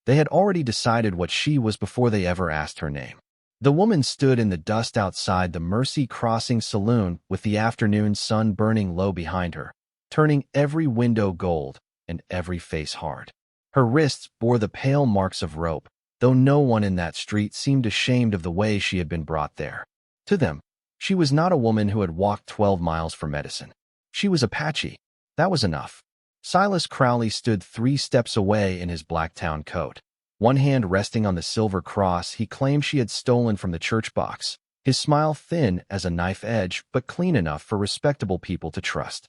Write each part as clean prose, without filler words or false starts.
They had already decided what she was before they ever asked her name. The woman stood in the dust outside the Mercy Crossing saloon with the afternoon sun burning low behind her, turning every window gold and every face hard. Her wrists bore the pale marks of rope, though no one in that street seemed ashamed of the way she had been brought there. To them, she was not a woman who had walked 12 miles for medicine. She was Apache. That was enough. Silas Crowley stood 3 steps away in his black town coat, one hand resting on the silver cross he claimed she had stolen from the church box, his smile thin as a knife edge but clean enough for respectable people to trust.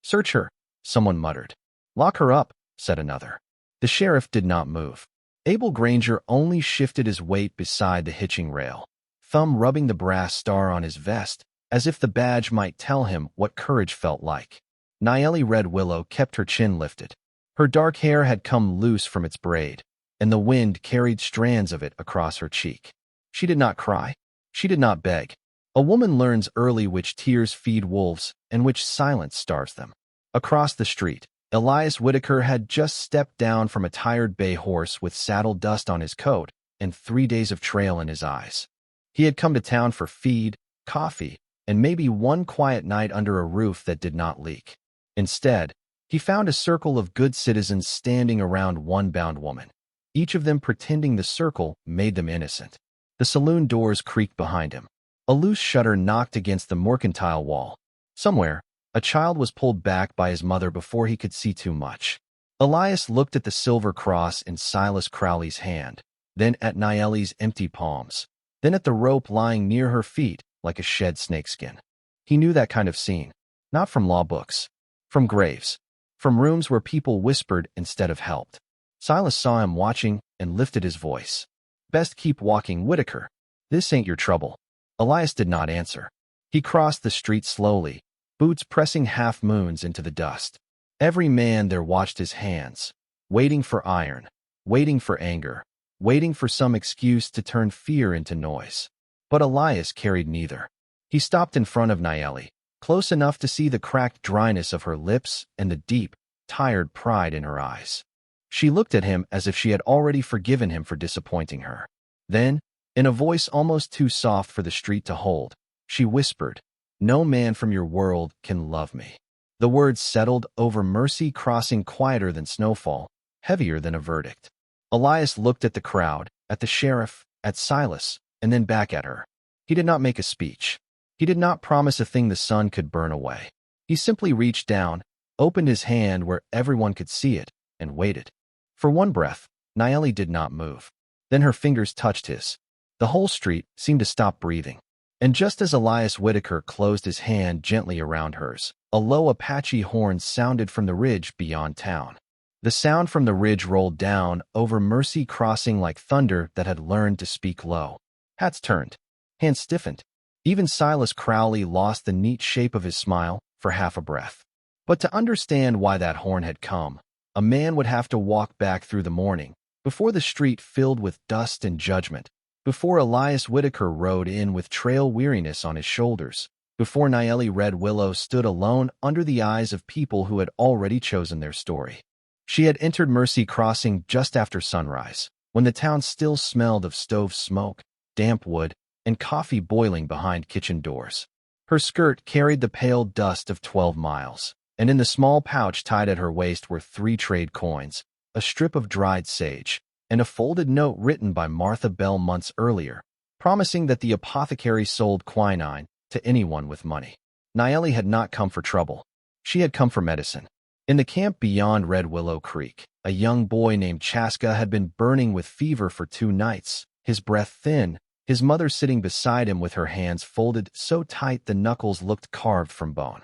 "Search her," someone muttered. "Lock her up," said another. The sheriff did not move. Abel Granger only shifted his weight beside the hitching rail, thumb rubbing the brass star on his vest, as if the badge might tell him what courage felt like. Nayeli Red Willow kept her chin lifted. Her dark hair had come loose from its braid, and the wind carried strands of it across her cheek. She did not cry. She did not beg. A woman learns early which tears feed wolves and which silence starves them. Across the street, Elias Whitaker had just stepped down from a tired bay horse with saddle dust on his coat and 3 days of trail in his eyes. He had come to town for feed, coffee, and maybe one quiet night under a roof that did not leak. Instead, he found a circle of good citizens standing around one bound woman, each of them pretending the circle made them innocent. The saloon doors creaked behind him. A loose shutter knocked against the mercantile wall. Somewhere, a child was pulled back by his mother before he could see too much. Elias looked at the silver cross in Silas Crowley's hand, then at Nayeli's empty palms, then at the rope lying near her feet like a shed snakeskin. He knew that kind of scene, not from law books, from graves, from rooms where people whispered instead of helped. Silas saw him watching and lifted his voice. "Best keep walking, Whitaker. This ain't your trouble." Elias did not answer. He crossed the street slowly, boots pressing half-moons into the dust. Every man there watched his hands, waiting for iron, waiting for anger, waiting for some excuse to turn fear into noise. But Elias carried neither. He stopped in front of Nayeli, close enough to see the cracked dryness of her lips and the deep, tired pride in her eyes. She looked at him as if she had already forgiven him for disappointing her. Then, in a voice almost too soft for the street to hold, she whispered, "No man from your world can love me." The words settled over Mercy Crossing quieter than snowfall, heavier than a verdict. Elias looked at the crowd, at the sheriff, at Silas, and then back at her. He did not make a speech. He did not promise a thing the sun could burn away. He simply reached down, opened his hand where everyone could see it, and waited. For one breath, Nayeli did not move. Then her fingers touched his. The whole street seemed to stop breathing. And just as Elias Whitaker closed his hand gently around hers, a low Apache horn sounded from the ridge beyond town. The sound from the ridge rolled down over Mercy Crossing like thunder that had learned to speak low. Hats turned. Hands stiffened. Even Silas Crowley lost the neat shape of his smile for half a breath. But to understand why that horn had come, a man would have to walk back through the morning, before the street filled with dust and judgment, before Elias Whitaker rode in with trail weariness on his shoulders, before Nayeli Red Willow stood alone under the eyes of people who had already chosen their story. She had entered Mercy Crossing just after sunrise, when the town still smelled of stove smoke, damp wood, and coffee boiling behind kitchen doors. Her skirt carried the pale dust of 12 miles, and in the small pouch tied at her waist were 3 trade coins, a strip of dried sage, and a folded note written by Martha Bell months earlier, promising that the apothecary sold quinine to anyone with money. Nayeli had not come for trouble. She had come for medicine. In the camp beyond Red Willow Creek, a young boy named Chaska had been burning with fever for 2 nights, his breath thin, his mother sitting beside him with her hands folded so tight the knuckles looked carved from bone.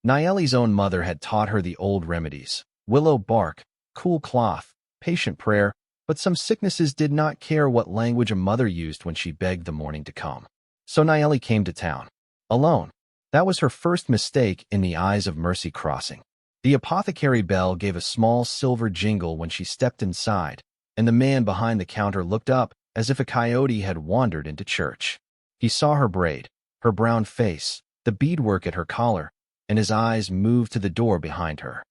Nayeli's own mother had taught her the old remedies: willow bark, cool cloth, patient prayer, but some sicknesses did not care what language a mother used when she begged the morning to come. So Nayeli came to town. Alone. That was her first mistake in the eyes of Mercy Crossing. The apothecary bell gave a small silver jingle when she stepped inside, and the man behind the counter looked up as if a coyote had wandered into church. He saw her braid, her brown face, the beadwork at her collar, and his eyes moved to the door behind her.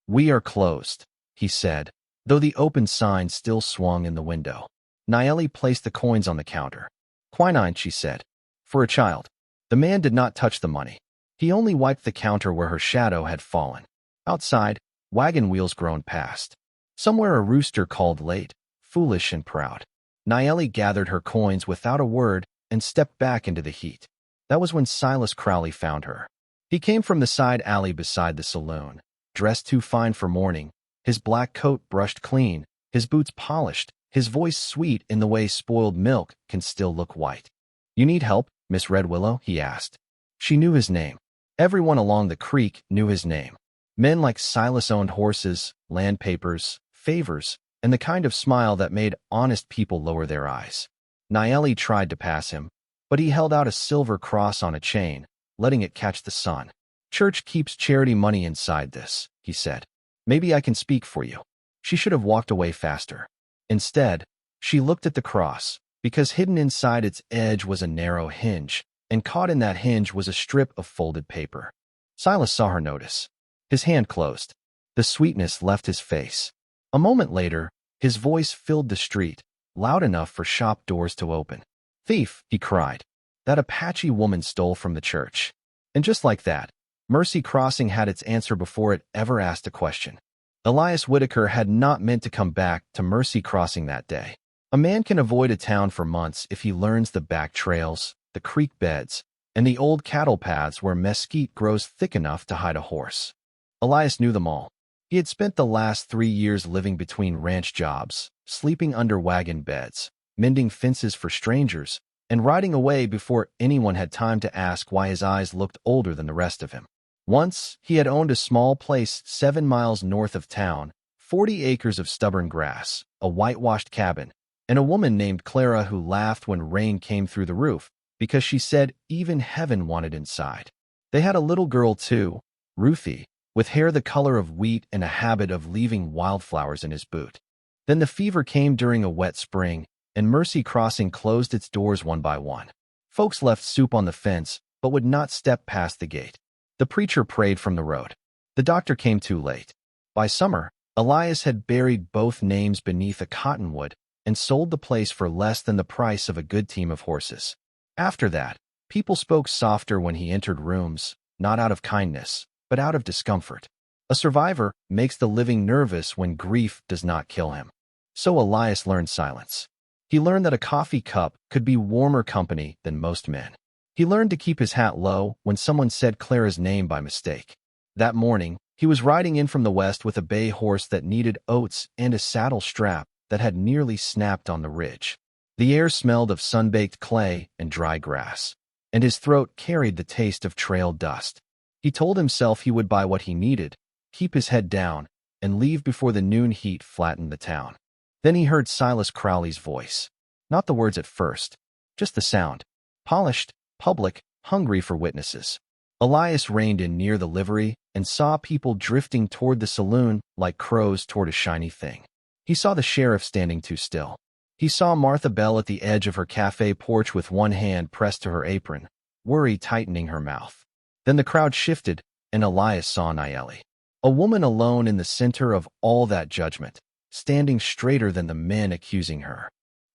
"We are closed," he said, though the open sign still swung in the window. Naeli placed the coins on the counter. "Quinine," she said. "For a child." The man did not touch the money. He only wiped the counter where her shadow had fallen. Outside, wagon wheels groaned past. Somewhere a rooster called late, foolish and proud. Naeli gathered her coins without a word and stepped back into the heat. That was when Silas Crowley found her. He came from the side alley beside the saloon, dressed too fine for morning, his black coat brushed clean, his boots polished, his voice sweet in the way spoiled milk can still look white. "You need help, Miss Red Willow?" he asked. She knew his name. Everyone along the creek knew his name. Men like Silas owned horses, land papers, favors, and the kind of smile that made honest people lower their eyes. Naeli tried to pass him, but he held out a silver cross on a chain, letting it catch the sun. "Church keeps charity money inside this," he said. "Maybe I can speak for you." She should have walked away faster. Instead, she looked at the cross, because hidden inside its edge was a narrow hinge, and caught in that hinge was a strip of folded paper. Silas saw her notice. His hand closed. The sweetness left his face. A moment later, his voice filled the street, loud enough for shop doors to open. "Thief!" he cried. "That Apache woman stole from the church." And just like that, Mercy Crossing had its answer before it ever asked a question. Elias Whitaker had not meant to come back to Mercy Crossing that day. A man can avoid a town for months if he learns the back trails, the creek beds, and the old cattle paths where mesquite grows thick enough to hide a horse. Elias knew them all. He had spent the last 3 years living between ranch jobs, sleeping under wagon beds, mending fences for strangers, and riding away before anyone had time to ask why his eyes looked older than the rest of him. Once, he had owned a small place 7 miles north of town, 40 acres of stubborn grass, a whitewashed cabin, and a woman named Clara who laughed when rain came through the roof because she said even heaven wanted inside. They had a little girl too, Ruthie, with hair the color of wheat and a habit of leaving wildflowers in his boot. Then the fever came during a wet spring, and Mercy Crossing closed its doors one by one. Folks left soup on the fence, but would not step past the gate. The preacher prayed from the road. The doctor came too late. By summer, Elias had buried both names beneath a cottonwood and sold the place for less than the price of a good team of horses. After that, people spoke softer when he entered rooms, not out of kindness, but out of discomfort. A survivor makes the living nervous when grief does not kill him. So Elias learned silence. He learned that a coffee cup could be warmer company than most men. He learned to keep his hat low when someone said Clara's name by mistake. That morning, he was riding in from the west with a bay horse that needed oats and a saddle strap that had nearly snapped on the ridge. The air smelled of sun-baked clay and dry grass, and his throat carried the taste of trail dust. He told himself he would buy what he needed, keep his head down, and leave before the noon heat flattened the town. Then he heard Silas Crowley's voice. Not the words at first, just the sound. Polished, public, hungry for witnesses. Elias reined in near the livery and saw people drifting toward the saloon like crows toward a shiny thing. He saw the sheriff standing too still. He saw Martha Bell at the edge of her cafe porch with one hand pressed to her apron, worry tightening her mouth. Then the crowd shifted, and Elias saw Naeli. A woman alone in the center of all that judgment, standing straighter than the men accusing her.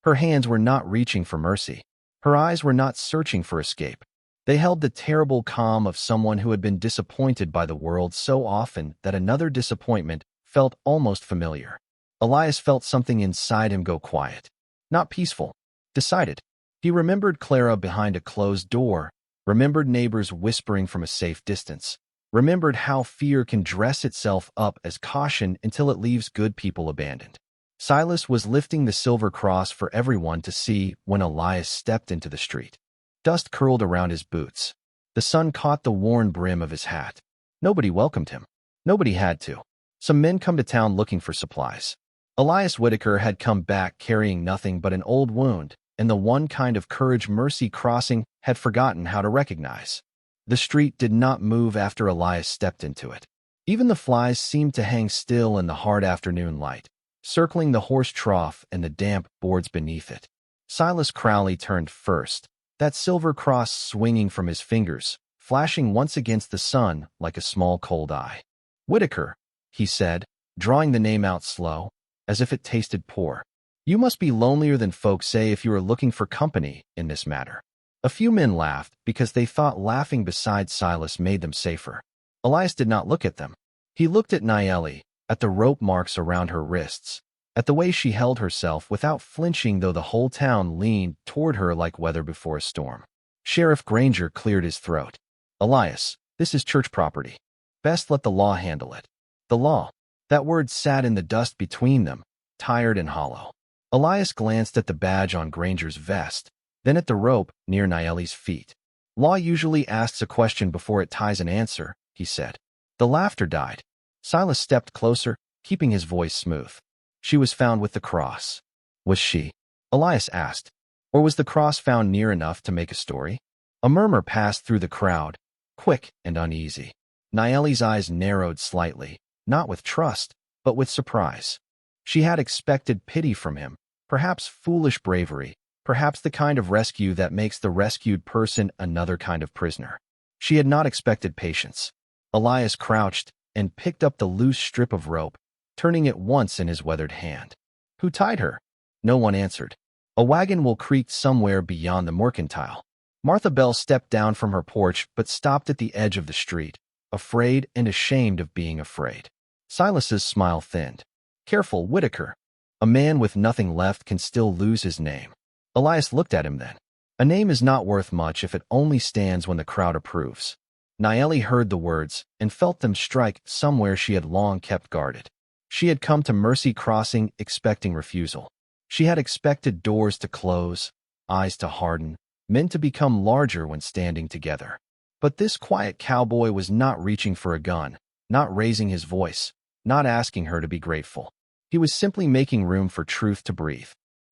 Her hands were not reaching for mercy. Her eyes were not searching for escape. They held the terrible calm of someone who had been disappointed by the world so often that another disappointment felt almost familiar. Elias felt something inside him go quiet. Not peaceful. Decided. He remembered Clara behind a closed door, remembered neighbors whispering from a safe distance, remembered how fear can dress itself up as caution until it leaves good people abandoned. Silas was lifting the silver cross for everyone to see when Elias stepped into the street. Dust curled around his boots. The sun caught the worn brim of his hat. Nobody welcomed him. Nobody had to. Some men come to town looking for supplies. Elias Whitaker had come back carrying nothing but an old wound, and the one kind of courage Mercy Crossing had forgotten how to recognize. The street did not move after Elias stepped into it. Even the flies seemed to hang still in the hard afternoon light, circling the horse trough and the damp boards beneath it. Silas Crowley turned first, that silver cross swinging from his fingers, flashing once against the sun like a small cold eye. "Whitaker," he said, drawing the name out slow, as if it tasted poor. "You must be lonelier than folks say if you are looking for company in this matter." A few men laughed because they thought laughing beside Silas made them safer. Elias did not look at them. He looked at Nayeli, at the rope marks around her wrists, at the way she held herself without flinching though the whole town leaned toward her like weather before a storm. Sheriff Granger cleared his throat. "Elias, this is church property. Best let the law handle it." The law. That word sat in the dust between them, tired and hollow. Elias glanced at the badge on Granger's vest, then at the rope near Nayeli's feet. "Law usually asks a question before it ties an answer," he said. The laughter died. Silas stepped closer, keeping his voice smooth. "She was found with the cross." "Was she?" Elias asked. "Or was the cross found near enough to make a story?" A murmur passed through the crowd, quick and uneasy. Nayeli's eyes narrowed slightly, not with trust, but with surprise. She had expected pity from him, perhaps foolish bravery, perhaps the kind of rescue that makes the rescued person another kind of prisoner. She had not expected patience. Elias crouched and picked up the loose strip of rope, turning it once in his weathered hand. "Who tied her?" No one answered. A wagon wheel creaked somewhere beyond the mercantile. Martha Bell stepped down from her porch but stopped at the edge of the street, afraid and ashamed of being afraid. Silas's smile thinned. "Careful, Whitaker. A man with nothing left can still lose his name." Elias looked at him then. "A name is not worth much if it only stands when the crowd approves." Nayeli heard the words and felt them strike somewhere she had long kept guarded. She had come to Mercy Crossing expecting refusal. She had expected doors to close, eyes to harden, men to become larger when standing together. But this quiet cowboy was not reaching for a gun, not raising his voice, not asking her to be grateful. He was simply making room for truth to breathe.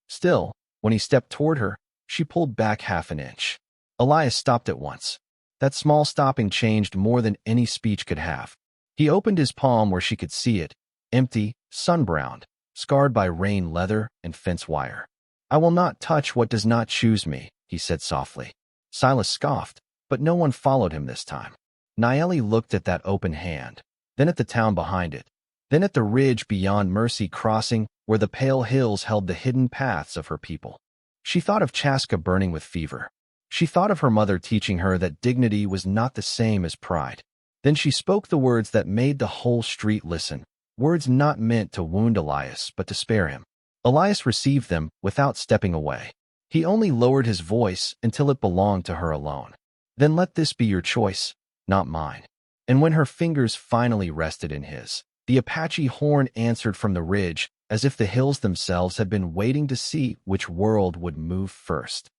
Still, when he stepped toward her, she pulled back half an inch. Elias stopped at once. That small stopping changed more than any speech could have. He opened his palm where she could see it, empty, sun-browned, scarred by rain leather and fence wire. "I will not touch what does not choose me," he said softly. Silas scoffed, but no one followed him this time. Nayeli looked at that open hand, then at the town behind it, then at the ridge beyond Mercy Crossing where the pale hills held the hidden paths of her people. She thought of Chaska burning with fever. She thought of her mother teaching her that dignity was not the same as pride. Then she spoke the words that made the whole street listen, words not meant to wound Elias but to spare him. Elias received them without stepping away. He only lowered his voice until it belonged to her alone. "Then let this be your choice, not mine." And when her fingers finally rested in his, the Apache horn answered from the ridge as if the hills themselves had been waiting to see which world would move first.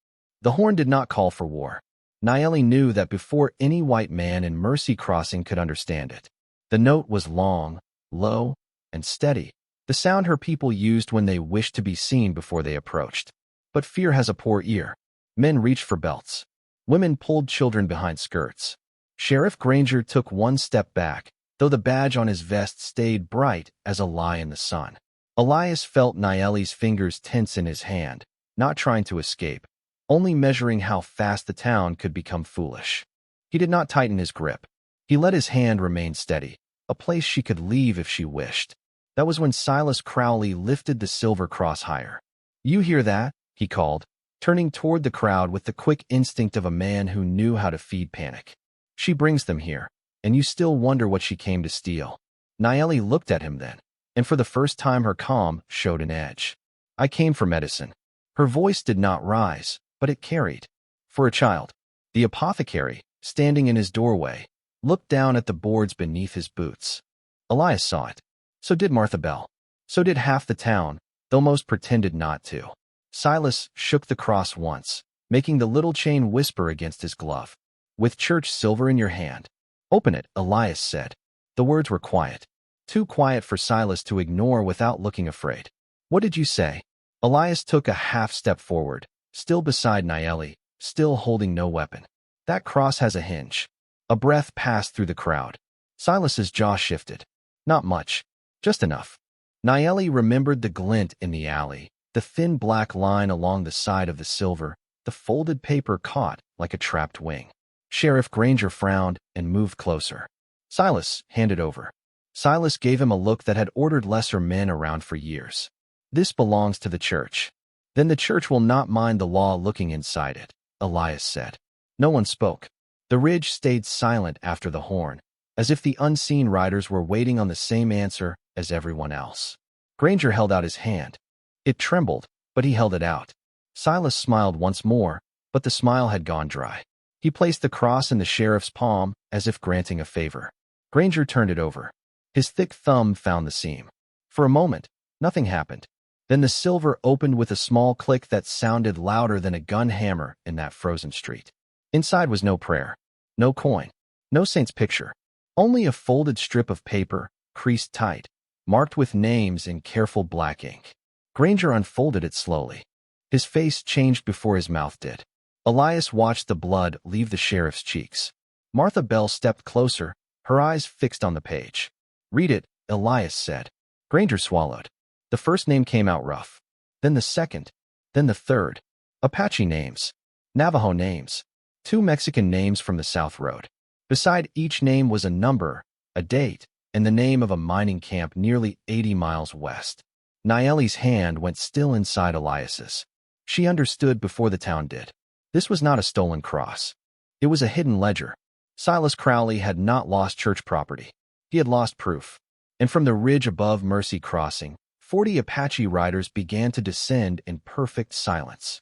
The horn did not call for war. Nayeli knew that before any white man in Mercy Crossing could understand it. The note was long, low, and steady, the sound her people used when they wished to be seen before they approached. But fear has a poor ear. Men reached for belts. Women pulled children behind skirts. Sheriff Granger took one step back, though the badge on his vest stayed bright as a lie in the sun. Elias felt Nayeli's fingers tense in his hand, not trying to escape, only measuring how fast the town could become foolish. He did not tighten his grip. He let his hand remain steady, a place she could leave if she wished. That was when Silas Crowley lifted the silver cross higher. "You hear that?" he called, turning toward the crowd with the quick instinct of a man who knew how to feed panic. "She brings them here, and you still wonder what she came to steal." Nayeli looked at him then, and for the first time her calm showed an edge. "I came for medicine." Her voice did not rise, but it carried. "For a child." The apothecary, standing in his doorway, looked down at the boards beneath his boots. Elias saw it. So did Martha Bell. So did half the town, though most pretended not to. Silas shook the cross once, making the little chain whisper against his glove. "With church silver in your hand." "Open it," Elias said. The words were quiet. Too quiet for Silas to ignore without looking afraid. "What did you say?" Elias took a half step forward, still beside Nayeli, still holding no weapon. "That cross has a hinge." A breath passed through the crowd. Silas's jaw shifted. Not much. Just enough. Nayeli remembered the glint in the alley, the thin black line along the side of the silver, the folded paper caught like a trapped wing. Sheriff Granger frowned and moved closer. "Silas, hand it over." Silas gave him a look that had ordered lesser men around for years. This belongs to the church. Then the church will not mind the law looking inside it, Elias said. No one spoke. The ridge stayed silent after the horn, as if the unseen riders were waiting on the same answer as everyone else. Granger held out his hand. It trembled, but he held it out. Silas smiled once more, but the smile had gone dry. He placed the cross in the sheriff's palm, as if granting a favor. Granger turned it over. His thick thumb found the seam. For a moment, nothing happened. Then the silver opened with a small click that sounded louder than a gun hammer in that frozen street. Inside was no prayer, no coin, no saint's picture. Only a folded strip of paper, creased tight, marked with names in careful black ink. Granger unfolded it slowly. His face changed before his mouth did. Elias watched the blood leave the sheriff's cheeks. Martha Bell stepped closer, her eyes fixed on the page. Read it, Elias said. Granger swallowed. The first name came out rough. Then the second. Then the third. Apache names. Navajo names. 2 Mexican names from the South Road. Beside each name was a number, a date, and the name of a mining camp nearly 80 miles west. Nayeli's hand went still inside Elias's. She understood before the town did. This was not a stolen cross. It was a hidden ledger. Silas Crowley had not lost church property. He had lost proof. And from the ridge above Mercy Crossing, 40 Apache riders began to descend in perfect silence.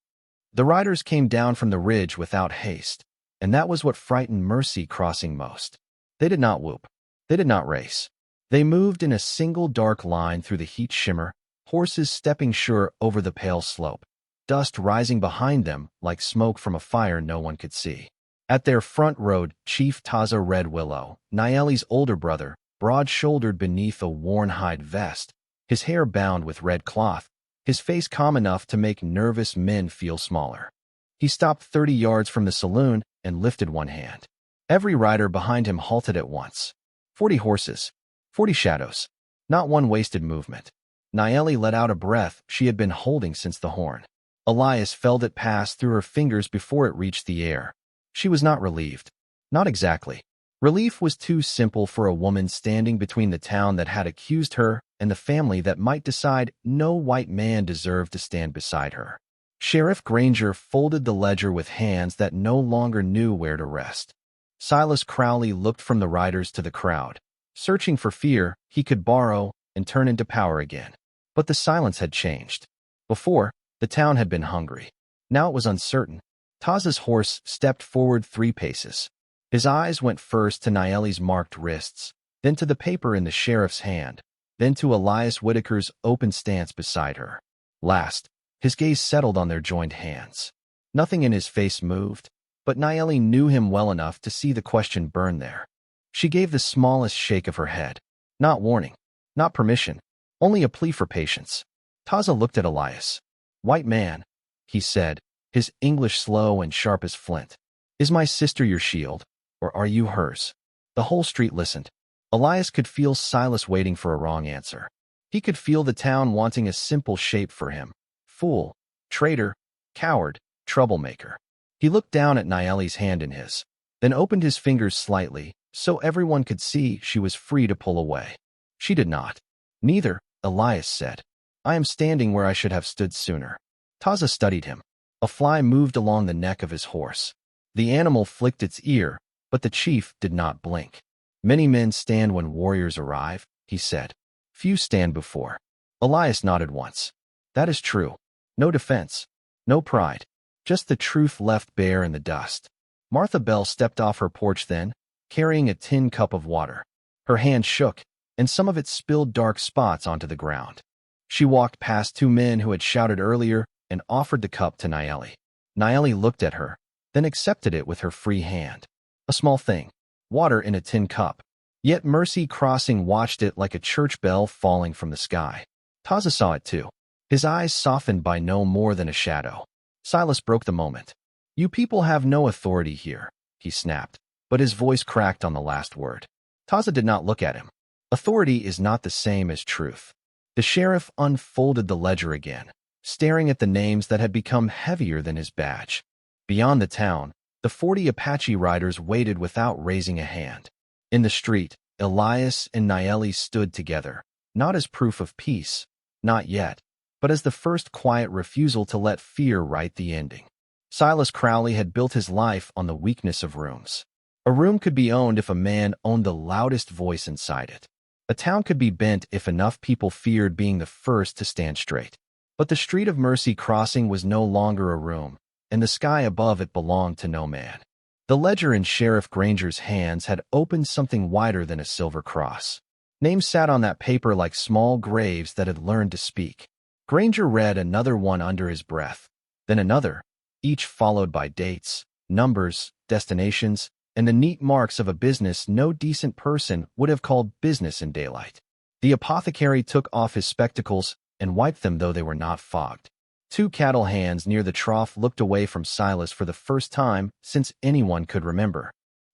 The riders came down from the ridge without haste, and that was what frightened Mercy Crossing most. They did not whoop. They did not race. They moved in a single dark line through the heat shimmer, horses stepping sure over the pale slope, dust rising behind them like smoke from a fire no one could see. At their front rode Chief Taza Red Willow, Nayeli's older brother, broad-shouldered beneath a worn hide vest, his hair bound with red cloth, his face calm enough to make nervous men feel smaller. He stopped 30 yards from the saloon and lifted one hand. Every rider behind him halted at once. 40 horses, 40 shadows, not one wasted movement. Nayeli let out a breath she had been holding since the horn. Elias felt it pass through her fingers before it reached the air. She was not relieved. Not exactly. Relief was too simple for a woman standing between the town that had accused her and the family that might decide no white man deserved to stand beside her. Sheriff Granger folded the ledger with hands that no longer knew where to rest. Silas Crowley looked from the riders to the crowd, searching for fear he could borrow and turn into power again. But the silence had changed. Before, the town had been hungry. Now it was uncertain. Taza's horse stepped forward 3 paces. His eyes went first to Nayeli's marked wrists, then to the paper in the sheriff's hand, then to Elias Whitaker's open stance beside her. Last, his gaze settled on their joined hands. Nothing in his face moved, but Nayeli knew him well enough to see the question burn there. She gave the smallest shake of her head. Not warning, not permission, only a plea for patience. Taza looked at Elias. White man, he said, his English slow and sharp as flint. Is my sister your shield, or are you hers? The whole street listened. Elias could feel Silas waiting for a wrong answer. He could feel the town wanting a simple shape for him. Fool, traitor, coward, troublemaker. He looked down at Nayeli's hand in his, then opened his fingers slightly, so everyone could see she was free to pull away. She did not. Neither, Elias said. I am standing where I should have stood sooner. Taza studied him. A fly moved along the neck of his horse. The animal flicked its ear, but the chief did not blink. Many men stand when warriors arrive, he said. Few stand before. Elias nodded once. That is true. No defense. No pride. Just the truth left bare in the dust. Martha Bell stepped off her porch then, carrying a tin cup of water. Her hand shook, and some of it spilled dark spots onto the ground. She walked past 2 men who had shouted earlier and offered the cup to Nayeli. Nayeli looked at her, then accepted it with her free hand. A small thing. Water in a tin cup. Yet Mercy Crossing watched it like a church bell falling from the sky. Taza saw it too. His eyes softened by no more than a shadow. Silas broke the moment. You people have no authority here, he snapped, but his voice cracked on the last word. Taza did not look at him. Authority is not the same as truth. The sheriff unfolded the ledger again, staring at the names that had become heavier than his badge. Beyond the town, the 40 Apache riders waited without raising a hand. In the street, Elias and Naeli stood together, not as proof of peace, not yet, but as the first quiet refusal to let fear write the ending. Silas Crowley had built his life on the weakness of rooms. A room could be owned if a man owned the loudest voice inside it. A town could be bent if enough people feared being the first to stand straight. But the street of Mercy Crossing was no longer a room, and the sky above it belonged to no man. The ledger in Sheriff Granger's hands had opened something wider than a silver cross. Names sat on that paper like small graves that had learned to speak. Granger read another one under his breath, then another, each followed by dates, numbers, destinations, and the neat marks of a business no decent person would have called business in daylight. The apothecary took off his spectacles and wiped them though they were not fogged. Two cattle hands near the trough looked away from Silas for the first time since anyone could remember.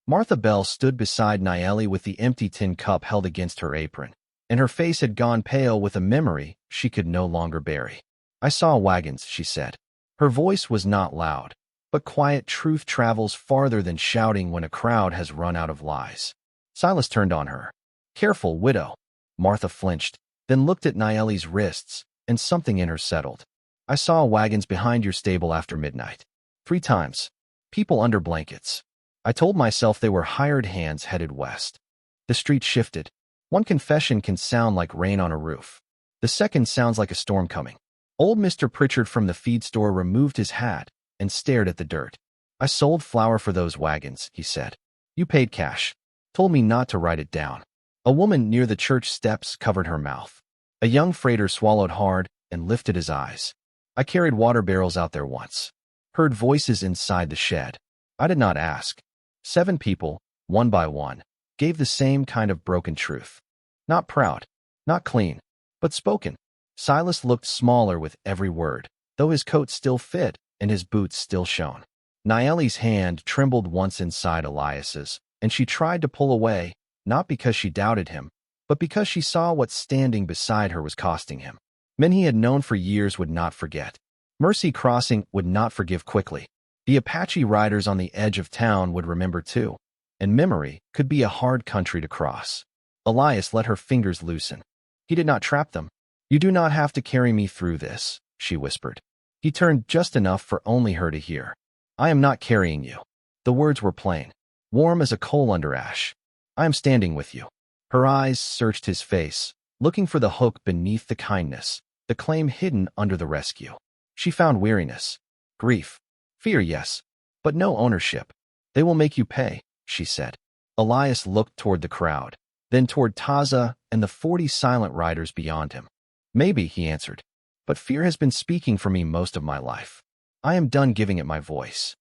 Martha Bell stood beside Naeli with the empty tin cup held against her apron, and her face had gone pale with a memory she could no longer bury. "I saw wagons," she said. Her voice was not loud, but quiet truth travels farther than shouting when a crowd has run out of lies. Silas turned on her. "Careful, widow." Martha flinched, then looked at Naeli's wrists, and something in her settled. "I saw wagons behind your stable after midnight. 3 times. People under blankets. I told myself they were hired hands headed west." The street shifted. One confession can sound like rain on a roof. The second sounds like a storm coming. Old Mr. Pritchard from the feed store removed his hat and stared at the dirt. "I sold flour for those wagons," he said. "You paid cash. Told me not to write it down." A woman near the church steps covered her mouth. A young freighter swallowed hard and lifted his eyes. "I carried water barrels out there once. Heard voices inside the shed. I did not ask." 7 people, one by one, gave the same kind of broken truth. Not proud, not clean, but spoken. Silas looked smaller with every word, though his coat still fit and his boots still shone. Naeli's hand trembled once inside Elias's, and she tried to pull away, not because she doubted him, but because she saw what standing beside her was costing him. Men he had known for years would not forget. Mercy Crossing would not forgive quickly. The Apache riders on the edge of town would remember too, and memory could be a hard country to cross. Elias let her fingers loosen. He did not trap them. "You do not have to carry me through this," she whispered. He turned just enough for only her to hear. "I am not carrying you." The words were plain, warm as a coal under ash. "I am standing with you." Her eyes searched his face, looking for the hook beneath the kindness, the claim hidden under the rescue. She found weariness, grief, fear, yes, but no ownership. "They will make you pay," she said. Elias looked toward the crowd, then toward Taza and the 40 silent riders beyond him. "Maybe," he answered, "but fear has been speaking for me most of my life. I am done giving it my voice."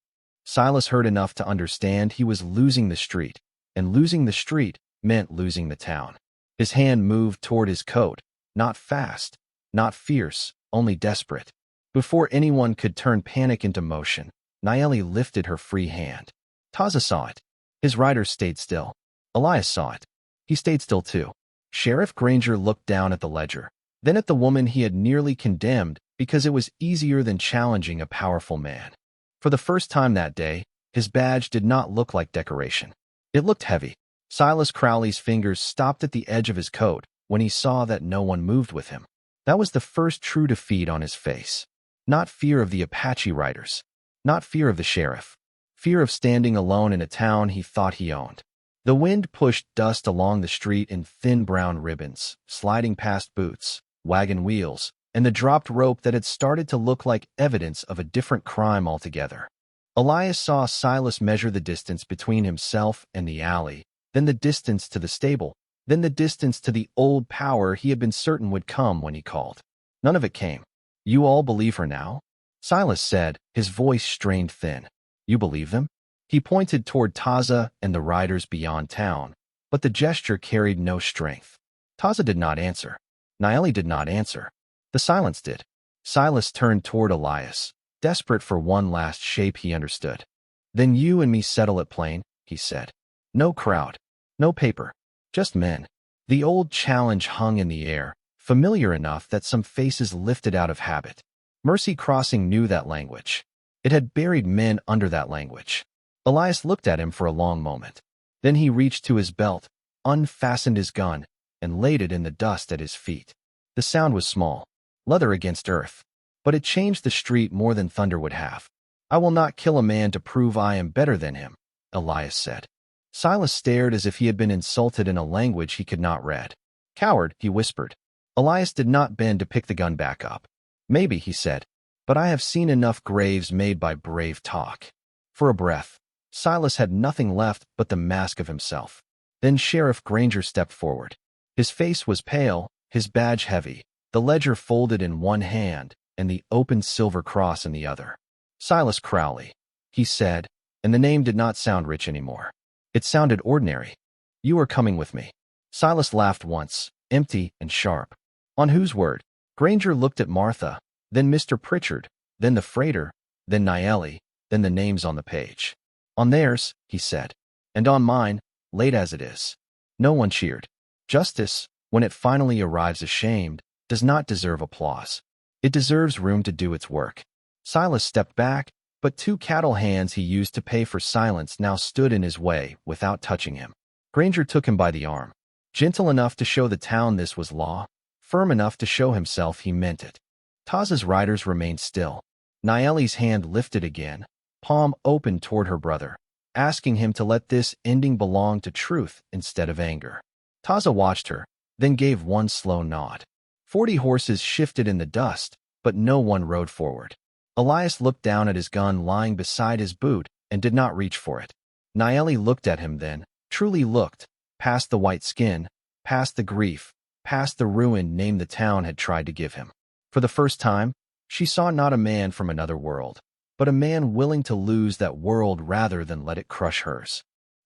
Silas heard enough to understand he was losing the street, and losing the street meant losing the town. His hand moved toward his coat, not fast, not fierce, only desperate. Before anyone could turn panic into motion, Naeli lifted her free hand. Taza saw it. His riders stayed still. Elias saw it. He stayed still too. Sheriff Granger looked down at the ledger, then at the woman he had nearly condemned because it was easier than challenging a powerful man. For the first time that day, his badge did not look like decoration. It looked heavy. Silas Crowley's fingers stopped at the edge of his coat when he saw that no one moved with him. That was the first true defeat on his face. Not fear of the Apache riders, not fear of the sheriff, fear of standing alone in a town he thought he owned. The wind pushed dust along the street in thin brown ribbons, sliding past boots, wagon wheels, and the dropped rope that had started to look like evidence of a different crime altogether. Elias saw Silas measure the distance between himself and the alley, then the distance to the stable, then the distance to the old power he had been certain would come when he called. None of it came. "You all believe her now?" Silas said, his voice strained thin. "You believe them?" He pointed toward Taza and the riders beyond town, but the gesture carried no strength. Taza did not answer. Naeli did not answer. The silence did. Silas turned toward Elias, desperate for one last shape he understood. "Then you and me settle it plain," he said. "No crowd, no paper, just men." The old challenge hung in the air, familiar enough that some faces lifted out of habit. Mercy Crossing knew that language. It had buried men under that language. Elias looked at him for a long moment. Then he reached to his belt, unfastened his gun and laid it in the dust at his feet. The sound was small, leather against earth, but it changed the street more than thunder would have. "I will not kill a man to prove I am better than him," Elias said. Silas stared as if he had been insulted in a language he could not read. "Coward," he whispered. Elias did not bend to pick the gun back up. "Maybe," he said, "but I have seen enough graves made by brave talk." For a breath, Silas had nothing left but the mask of himself. Then Sheriff Granger stepped forward. His face was pale, his badge heavy, the ledger folded in one hand and the open silver cross in the other. "Silas Crowley," he said, and the name did not sound rich anymore. It sounded ordinary. "You are coming with me." Silas laughed once, empty and sharp. "On whose word?" Granger looked at Martha, then Mr. Pritchard, then the freighter, then Niele, then the names on the page. "On theirs," he said, "and on mine, late as it is." No one cheered. Justice, when it finally arrives ashamed, does not deserve applause. It deserves room to do its work. Silas stepped back, but two cattle hands he used to pay for silence now stood in his way without touching him. Granger took him by the arm. Gentle enough to show the town this was law, firm enough to show himself he meant it. Taza's riders remained still. Niele's hand lifted again, palm open toward her brother, asking him to let this ending belong to truth instead of anger. Taza watched her, then gave one slow nod. 40 horses shifted in the dust, but no one rode forward. Elias looked down at his gun lying beside his boot and did not reach for it. Niele looked at him then, truly looked, past the white skin, past the grief, past the ruined name the town had tried to give him. For the first time, she saw not a man from another world, but a man willing to lose that world rather than let it crush hers.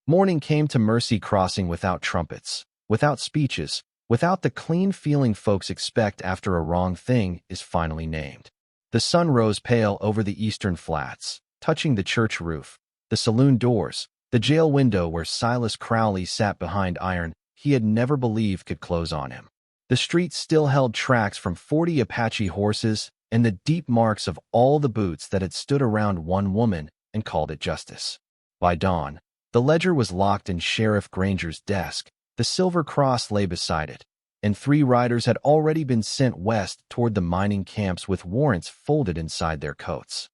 Morning came to Mercy Crossing without trumpets, without speeches, without the clean feeling folks expect after a wrong thing is finally named. The sun rose pale over the eastern flats, touching the church roof, the saloon doors, the jail window where Silas Crowley sat behind iron he had never believed could close on him. The street still held tracks from 40 Apache horses and the deep marks of all the boots that had stood around one woman and called it justice. By dawn, the ledger was locked in Sheriff Granger's desk, the silver cross lay beside it, and 3 riders had already been sent west toward the mining camps with warrants folded inside their coats.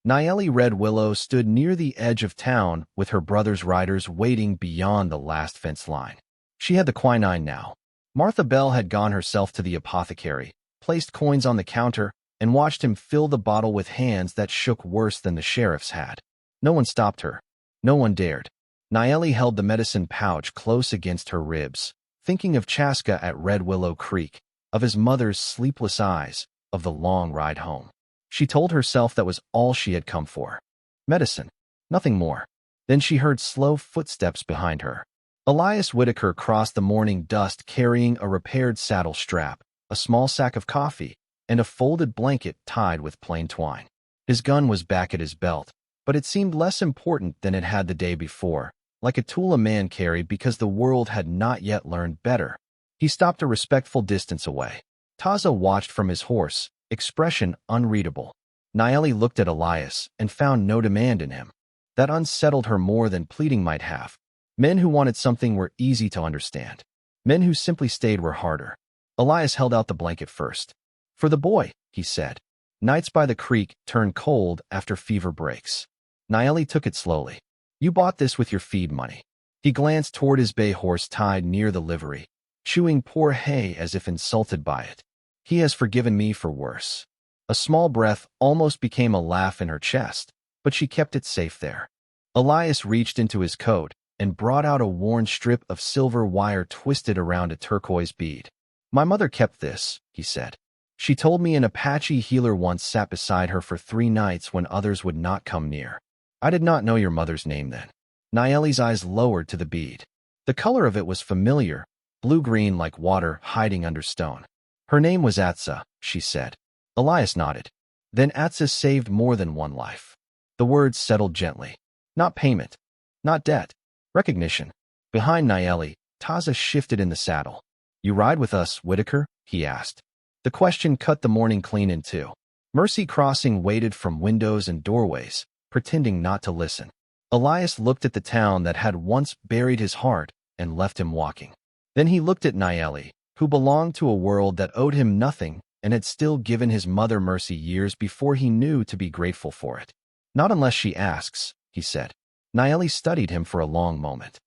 Niele Red Willow stood near the edge of town with her brother's riders waiting beyond the last fence line. She had the quinine now. Martha Bell had gone herself to the apothecary, placed coins on the counter, and watched him fill the bottle with hands that shook worse than the sheriff's had. No one stopped her. No one dared. Niele held the medicine pouch close against her ribs, thinking of Chaska at Red Willow Creek, of his mother's sleepless eyes, of the long ride home. She told herself that was all she had come for. Medicine. Nothing more. Then she heard slow footsteps behind her. Elias Whitaker crossed the morning dust carrying a repaired saddle strap, a small sack of coffee, and a folded blanket tied with plain twine. His gun was back at his belt, but it seemed less important than it had the day before, like a tool a man carried because the world had not yet learned better. He stopped a respectful distance away. Taza watched from his horse, expression unreadable. Niele looked at Elias and found no demand in him. That unsettled her more than pleading might have. Men who wanted something were easy to understand. Men who simply stayed were harder. Elias held out the blanket first. "For the boy," he said. "Nights by the creek turn cold after fever breaks." Niele took it slowly. "You bought this with your feed money." He glanced toward his bay horse tied near the livery, chewing poor hay as if insulted by it. "He has forgiven me for worse." A small breath almost became a laugh in her chest, but she kept it safe there. Elias reached into his coat and brought out a worn strip of silver wire twisted around a turquoise bead. "My mother kept this," he said. "She told me an Apache healer once sat beside her for 3 nights when others would not come near. I did not know your mother's name then." Niele's eyes lowered to the bead. The color of it was familiar, blue-green like water hiding under stone. "Her name was Atsa," she said. Elias nodded. "Then Atsa saved more than one life." The words settled gently. Not payment. Not debt. Recognition. Behind Niele, Taza shifted in the saddle. "You ride with us, Whitaker?" he asked. The question cut the morning clean in two. Mercy Crossing waited from windows and doorways, pretending not to listen. Elias looked at the town that had once buried his heart and left him walking. Then he looked at Naeli, who belonged to a world that owed him nothing and had still given his mother mercy years before he knew to be grateful for it. Not unless she asks, he said. Naeli studied him for a long moment.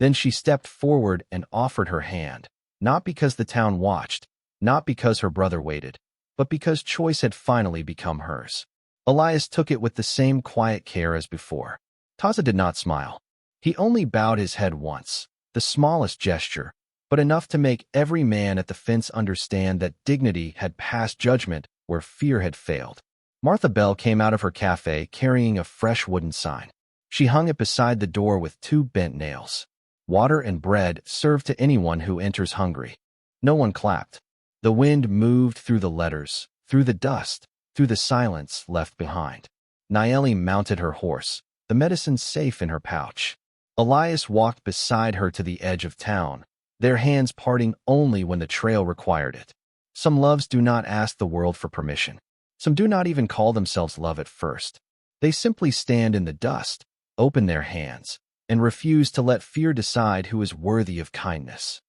Then she stepped forward and offered her hand, not because the town watched, not because her brother waited, but because choice had finally become hers. Elias took it with the same quiet care as before. Taza did not smile. He only bowed his head once, the smallest gesture, but enough to make every man at the fence understand that dignity had passed judgment where fear had failed. Martha Bell came out of her cafe carrying a fresh wooden sign. She hung it beside the door with 2 bent nails. Water and bread served to anyone who enters hungry. No one clapped. The wind moved through the letters, through the dust, through the silence left behind. Naeli mounted her horse, the medicine safe in her pouch. Elias walked beside her to the edge of town, their hands parting only when the trail required it. Some loves do not ask the world for permission. Some do not even call themselves love at first. They simply stand in the dust, open their hands, and refuse to let fear decide who is worthy of kindness.